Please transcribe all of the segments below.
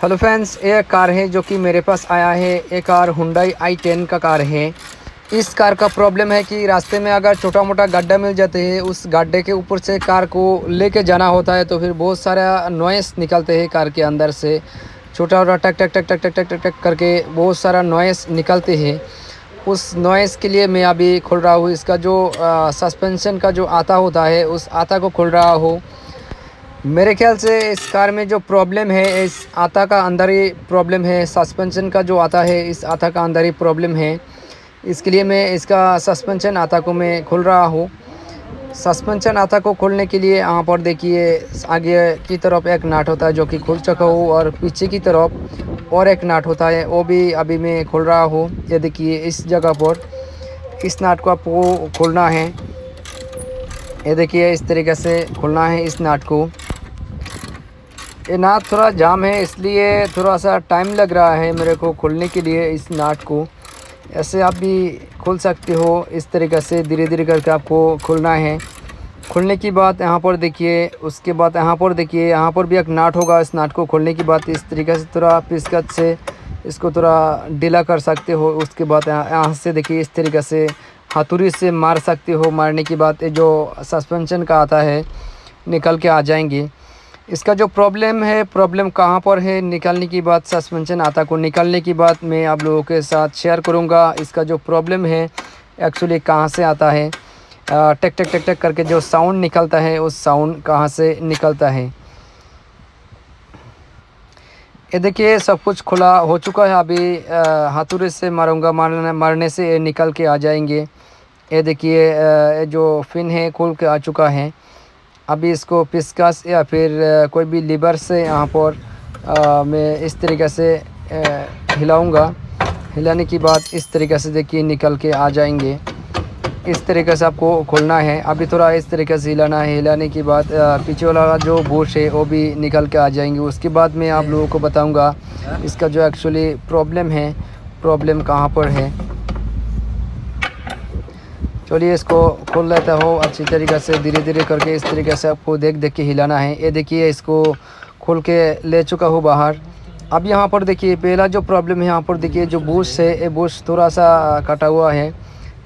Hello friends, ये car है जो कि मेरे पास आया है। ये कार हुंडई i10 का कार है। इस कार का प्रॉब्लम है कि रास्ते में अगर छोटा मोटा गड्ढा मिल जाते हैं, उस गड्ढे के ऊपर से कार को लेके जाना होता है तो फिर बहुत सारा नॉइस निकलते हैं कार के अंदर से। छोटा छोटा टक टक टक टक टक टक टक टक करके बहुत सारा नॉइस निकलते हैं। उस नॉइस के लिए मैं अभी खोल रहा हूँ। इसका जो सस्पेंशन का जो आता होता है, उस आता को खोल रहा हूँ। मेरे ख्याल से इस कार में जो प्रॉब्लम है, इस आता का अंदर ही प्रॉब्लम है। सस्पेंशन का जो आता है, इस आता का अंदर ही प्रॉब्लम है। इसके लिए मैं इसका सस्पेंशन आता को मैं खोल रहा हूँ। सस्पेंशन आता को खोलने के लिए यहाँ पर देखिए, आगे की तरफ एक नाट होता है जो कि खुल चुका हूँ, और पीछे की तरफ और एक नाट होता है, वो भी अभी मैं खोल रहा हूँ। ये देखिए, इस जगह पर इस नाट को आपको खोलना है। ये देखिए, इस तरीके से खोलना है इस नाट को। ये नाट थोड़ा जाम है, इसलिए थोड़ा सा टाइम लग रहा है मेरे को खोलने के लिए इस नाट को। ऐसे आप भी खोल सकते हो, इस तरीके से धीरे धीरे करके आपको खोलना है। खोलने की बात यहाँ पर देखिए, उसके बाद यहाँ पर देखिए, यहाँ पर भी एक नाट होगा। इस नाट को खोलने की बात इस तरीके से थोड़ा पिसकट से इसको थोड़ा ढीला कर सकते हो। उसके बाद यहाँ से देखिए, इस तरीके से हथौड़ी से मार सकते हो। मारने की बात जो सस्पेंशन का आता है निकल के आ जाएंगे। इसका जो प्रॉब्लम है, प्रॉब्लम कहाँ पर है, निकालने की बात, सस्पेंशन आता को निकालने की बात मैं आप लोगों के साथ शेयर करूँगा। इसका जो प्रॉब्लम है एक्चुअली कहाँ से आता है, टक टक टक टक करके जो साउंड निकलता है, उस साउंड कहाँ से निकलता है। ये देखिए, सब कुछ खुला हो चुका है। अभी हथौड़े से मारूंगा, मारने से ये निकल के आ जाएंगे। ये देखिए, जो फिन है खुल के आ चुका है। अभी इसको पिस्कस या फिर कोई भी लीवर से यहाँ पर मैं इस तरीके से हिलाऊंगा। हिलाने की बाद इस तरीके से देखिए निकल के आ जाएंगे। इस तरीके से आपको खोलना है। अभी थोड़ा इस तरीके से हिलाना है। हिलाने के बाद पीछे वाला जो बुश है वो भी निकल के आ जाएंगे। उसके बाद मैं आप लोगों को बताऊंगा इसका जो एक्चुअली प्रॉब्लम है, प्रॉब्लम कहाँ पर है। चलिए, इसको खोल लेता हो अच्छी तरीके से, धीरे धीरे करके इस तरीके से आपको देख देख के हिलाना है। ये देखिए, इसको खोल के ले चुका हूँ बाहर। अब यहाँ पर देखिए, पहला जो प्रॉब्लम है, यहाँ पर देखिए जो बुश है, ये बुश थोड़ा सा कटा हुआ है।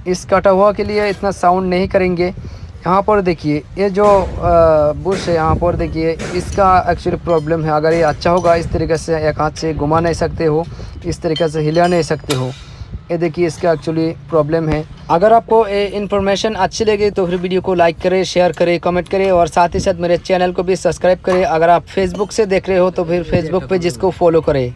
इस कटा हुआ के लिए इतना साउंड नहीं करेंगे। यहाँ पर देखिए, ये जो बुश है, यहाँ पर देखिए, इसका एक्चुअली प्रॉब्लम है। अगर ये अच्छा होगा, इस तरीके से एक हाथ से घुमा नहीं सकते हो, इस तरीके से हिला नहीं सकते हो। ये देखिए, इसका एक्चुअली प्रॉब्लम है। अगर आपको ये इन्फॉर्मेशन अच्छी लगी तो फिर वीडियो को लाइक करें, शेयर करें, कमेंट करें, और साथ ही साथ मेरे चैनल को भी सब्सक्राइब करें। अगर आप फेसबुक से देख रहे हो तो फिर फेसबुक पे जिसको फॉलो करें।